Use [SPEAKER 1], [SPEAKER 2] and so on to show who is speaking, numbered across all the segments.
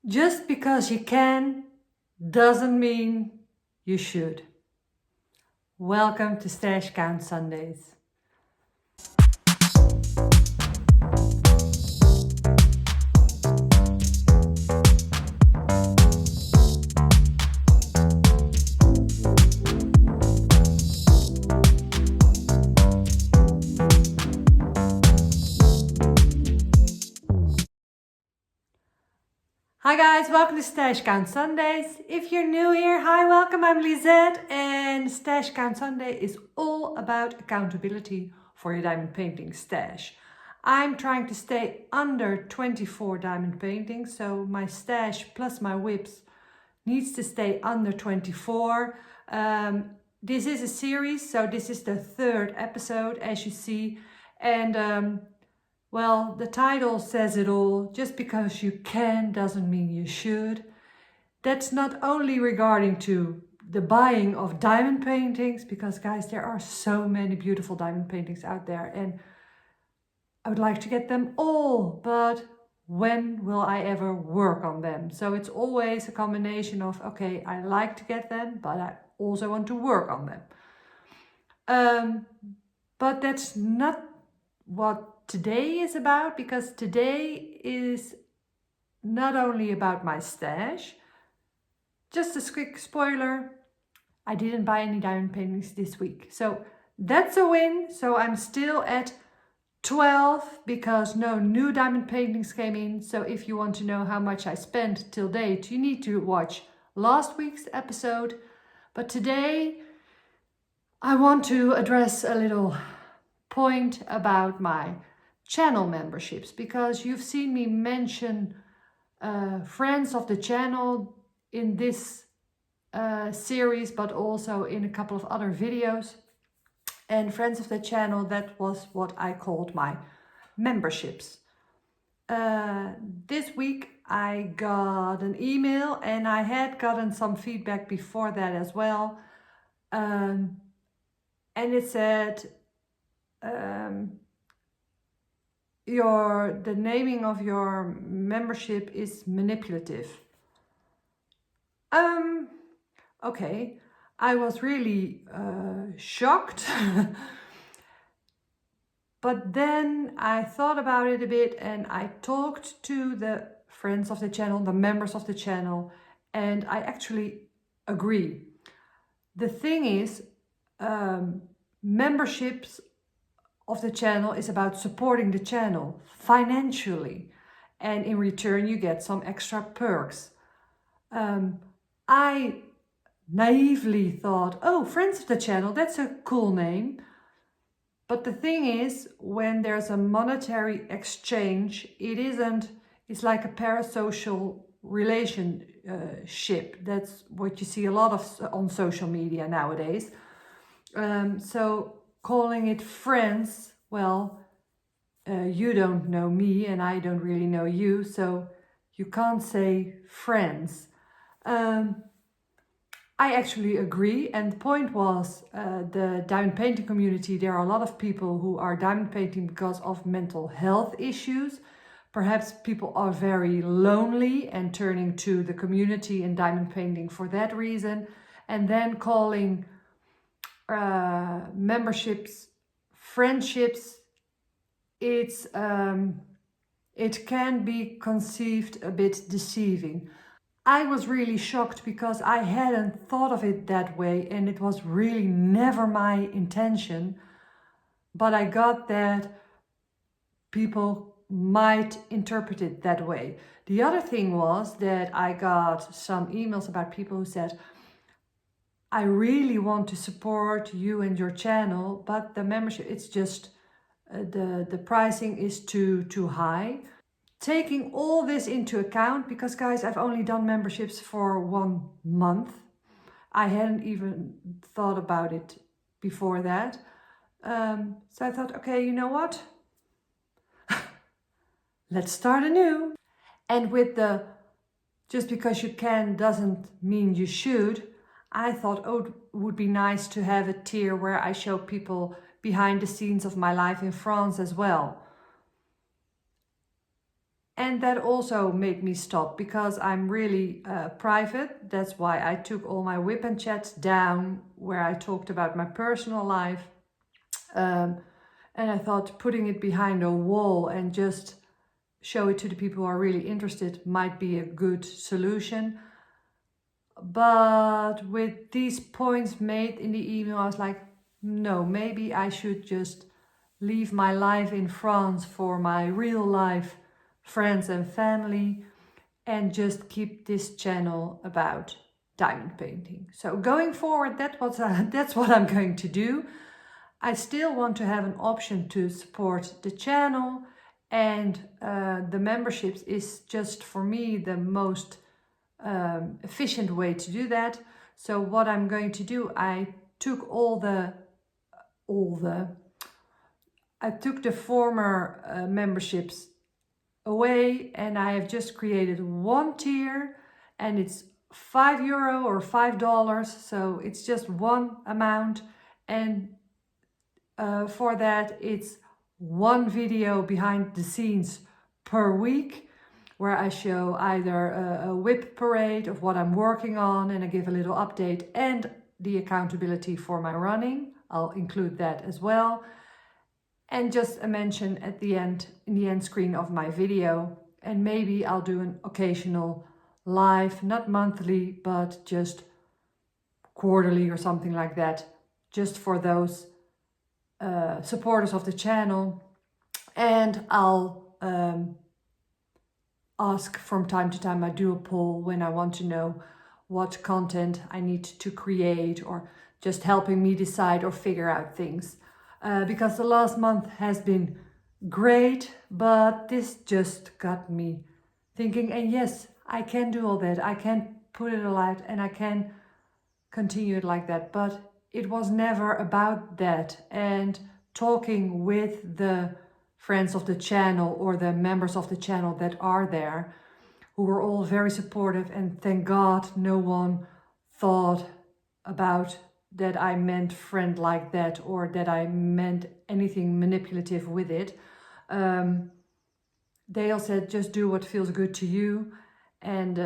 [SPEAKER 1] Just because you can doesn't mean you should. Welcome to Stash Count Sundays. Hi guys, welcome to Stash Count Sundays. If you're new here, hi, welcome, I'm Lisette, and Stash Count Sunday is all about accountability for your diamond painting stash. I'm trying to stay under 24 diamond paintings, so my stash plus my whips needs to stay under 24. This is a series, so this is the third episode, as you see, and well, the title says it all. Just because you can doesn't mean you should. That's not only regarding to the buying of diamond paintings, because guys, there are so many beautiful diamond paintings out there and I would like to get them all, but when will I ever work on them? So it's always a combination of, okay, I like to get them, but I also want to work on them. But that's not what today is about, because today is not only about my stash. Just a quick spoiler, I didn't buy any diamond paintings this week, so that's a win. So I'm still at 12 because no new diamond paintings came in. So if you want to know how much I spent till date, you need to watch last week's episode. But today I want to address a little point about my channel memberships, because you've seen me mention friends of the channel in this series, but also in a couple of other videos. And friends of the channel, that was what I called my memberships. This week I got an email, and I had gotten some feedback before that as well, and it said the naming of your membership is manipulative. Okay, I was really shocked. But then I thought about it a bit, and I talked to the friends of the channel, the members of the channel, and I actually agree. The thing is, memberships of the channel is about supporting the channel financially, and in return you get some extra perks. I naively thought, oh, friends of the channel, that's a cool name. But the thing is, when there's a monetary exchange, it's like a parasocial relationship. That's what you see a lot of on social media nowadays. So calling it friends, well, you don't know me and I don't really know you, so you can't say friends. I actually agree, and the point was, the diamond painting community, there are a lot of people who are diamond painting because of mental health issues. Perhaps people are very lonely and turning to the community in diamond painting for that reason, and then calling memberships friendships, it can be conceived a bit deceiving. I was really shocked because I hadn't thought of it that way, and it was really never my intention, but I got that people might interpret it that way. The other thing was that I got some emails about people who said, I really want to support you and your channel, but the membership, it's just the pricing is too high. Taking all this into account, because guys, I've only done memberships for 1 month. I hadn't even thought about it before that. So I thought, okay, you know what? Let's start anew. And with the just because you can doesn't mean you should, I thought, oh, it would be nice to have a tier where I show people behind the scenes of my life in France as well. And that also made me stop because I'm really private. That's why I took all my whip and chats down where I talked about my personal life. And I thought putting it behind a wall and just show it to the people who are really interested might be a good solution. But with these points made in the email, I was like, no, maybe I should just leave my life in France for my real life friends and family and just keep this channel about diamond painting. So going forward, that's what I'm going to do. I still want to have an option to support the channel, and the memberships is just for me the most efficient way to do that. So what I'm going to do, I took the former memberships away, and I have just created one tier, and it's €5 or $5, so it's just one amount, and for that it's one video behind the scenes per week where I show either a whip parade of what I'm working on and I give a little update, and the accountability for my running. I'll include that as well. And just a mention at the end, in the end screen of my video. And maybe I'll do an occasional live, not monthly, but just quarterly or something like that, just for those supporters of the channel. And I'll ask from time to time, I do a poll when I want to know what content I need to create, or just helping me decide or figure out things. Because the last month has been great, but this just got me thinking, and yes, I can do all that. I can put it all out and I can continue it like that, but it was never about that. And talking with the friends of the channel or the members of the channel that are there, who were all very supportive, and thank God no one thought about that I meant friend like that or that I meant anything manipulative with it. They all said, just do what feels good to you. And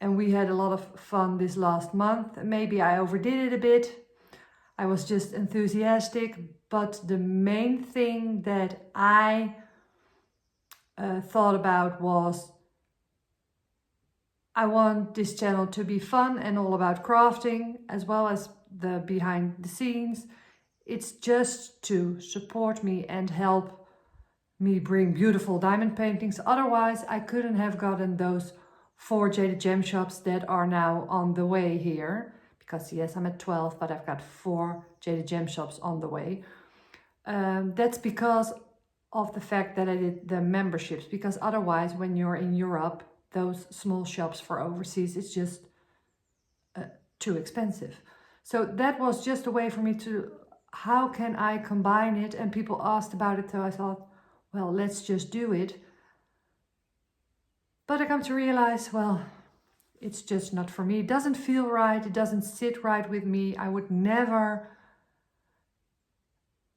[SPEAKER 1] we had a lot of fun this last month. Maybe I overdid it a bit. I was just enthusiastic, but the main thing that I thought about was, I want this channel to be fun and all about crafting, as well as the behind the scenes. It's just to support me and help me bring beautiful diamond paintings. Otherwise, I couldn't have gotten those 4 jaded gem shops that are now on the way here. Because yes, I'm at 12, but I've got 4 jaded gem shops on the way. That's because of the fact that I did the memberships. Because otherwise, when you're in Europe, those small shops for overseas, it's just too expensive. So that was just a way for me to, how can I combine it? And people asked about it, so I thought, well, let's just do it. But I come to realize, well, it's just not for me. It doesn't feel right. It doesn't sit right with me. I would never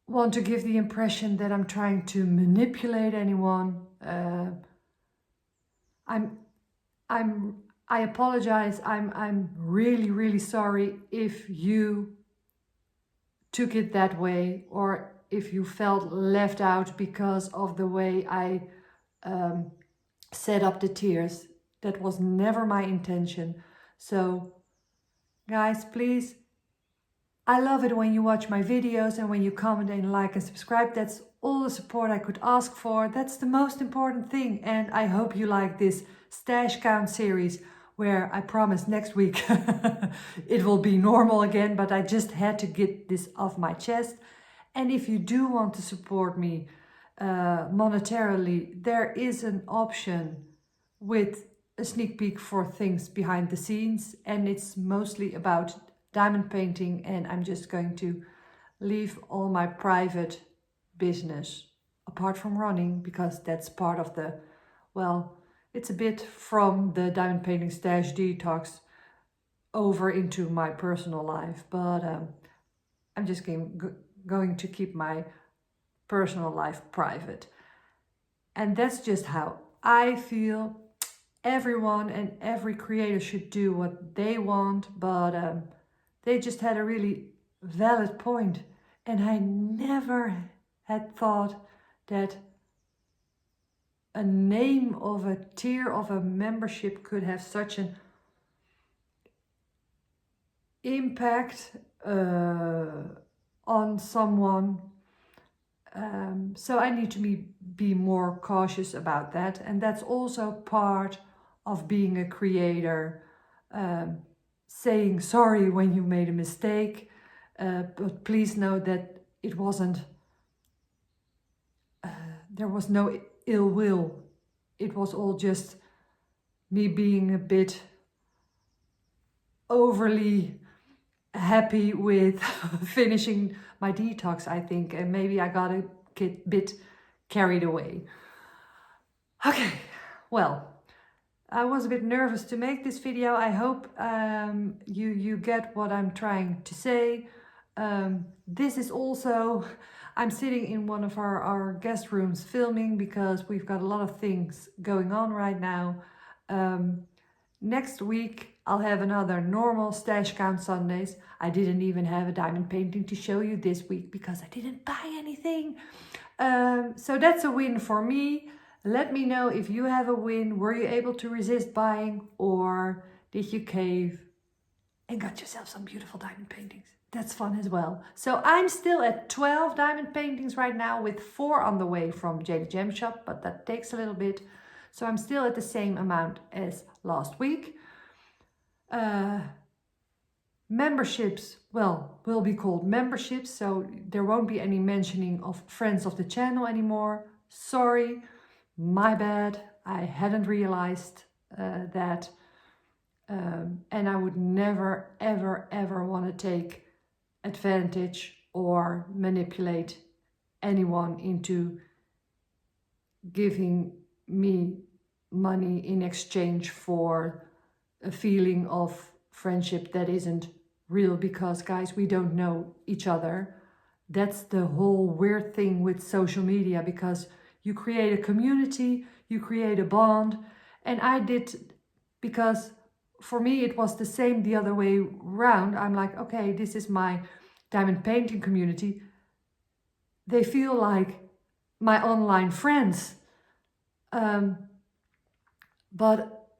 [SPEAKER 1] want to give the impression that I'm trying to manipulate anyone. I apologize. I'm really, really sorry if you took it that way, or if you felt left out because of the way I set up the tiers. That was never my intention. So guys, please, I love it when you watch my videos and when you comment and like and subscribe. That's all the support I could ask for. That's the most important thing. And I hope you like this stash count series, where I promise next week it will be normal again, but I just had to get this off my chest. And if you do want to support me monetarily, there is an option with a sneak peek for things behind the scenes, and it's mostly about diamond painting, and I'm just going to leave all my private business apart from running, because that's part of the, well, it's a bit from the diamond painting stash detox over into my personal life, but I'm just going to keep my personal life private. And that's just how I feel everyone and every creator should do what they want, but they just had a really valid point, and I never had thought that a name of a tier of a membership could have such an impact on someone. So I need to be more cautious about that, and that's also part of being a creator, saying sorry when you made a mistake, but please know that it wasn't, there was no ill will. It was all just me being a bit overly happy with finishing my detox, I think, and maybe I got a bit carried away. Okay, well, I was a bit nervous to make this video. I hope you get what I'm trying to say. This is also, I'm sitting in one of our guest rooms filming because we've got a lot of things going on right now. Next week I'll have another normal Stash Count Sundays. I didn't even have a diamond painting to show you this week because I didn't buy anything. So that's a win for me. Let me know if you have a win. Were you able to resist buying, or did you cave and got yourself some beautiful diamond paintings? That's fun as well. So I'm still at 12 diamond paintings right now, with 4 on the way from Jade Gem Shop, but that takes a little bit. So I'm still at the same amount as last week. Memberships, well, will be called memberships, so there won't be any mentioning of friends of the channel anymore. Sorry, my bad. I hadn't realized that. And I would never, ever want to take advantage or manipulate anyone into giving me money in exchange for a feeling of friendship that isn't real, because guys, we don't know each other. That's the whole weird thing with social media, because you create a community, you create a bond, and I did, because for me it was the same the other way around. I'm like, okay, this is my diamond painting community. They feel like my online friends. But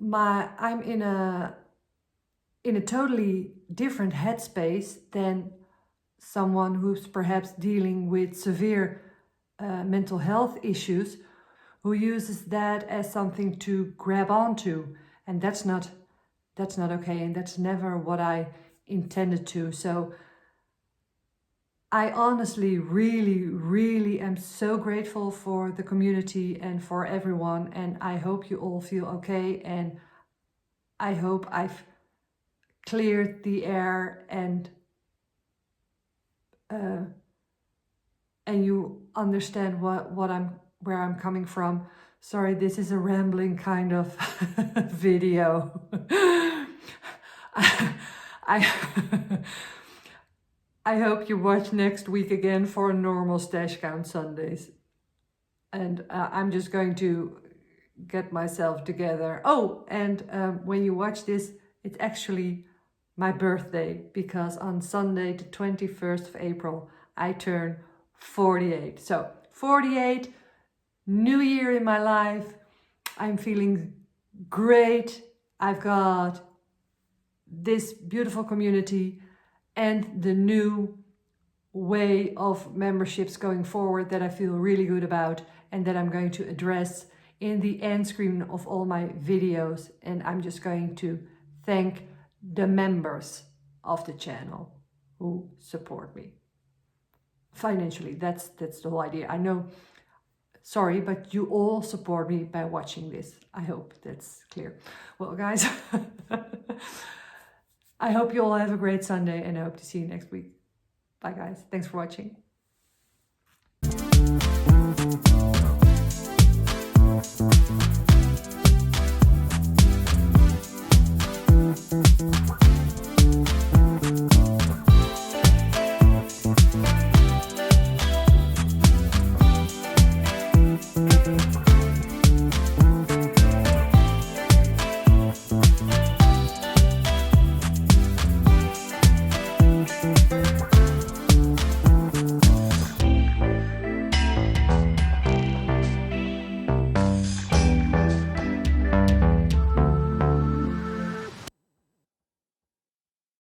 [SPEAKER 1] I'm in a totally different headspace than someone who's perhaps dealing with severe mental health issues, who uses that as something to grab onto, and that's not okay, and that's never what I intended to. So I honestly really am so grateful for the community and for everyone, and I hope you all feel okay, and I hope I've cleared the air and you understand where I'm coming from. Sorry, this is a rambling kind of video. I hope you watch next week again for normal Stash Count Sundays. And I'm just going to get myself together. Oh, and when you watch this, it's actually my birthday, because on Sunday, the 21st of April, I turn 48. So 48, new year in my life. I'm feeling great. I've got this beautiful community and the new way of memberships going forward that I feel really good about, and that I'm going to address in the end screen of all my videos. And I'm just going to thank the members of the channel who support me financially. That's the whole idea. I know, sorry, but you all support me by watching this. I hope that's clear. Well, guys, I hope you all have a great Sunday, and I hope to see you next week. Bye, guys. Thanks for watching.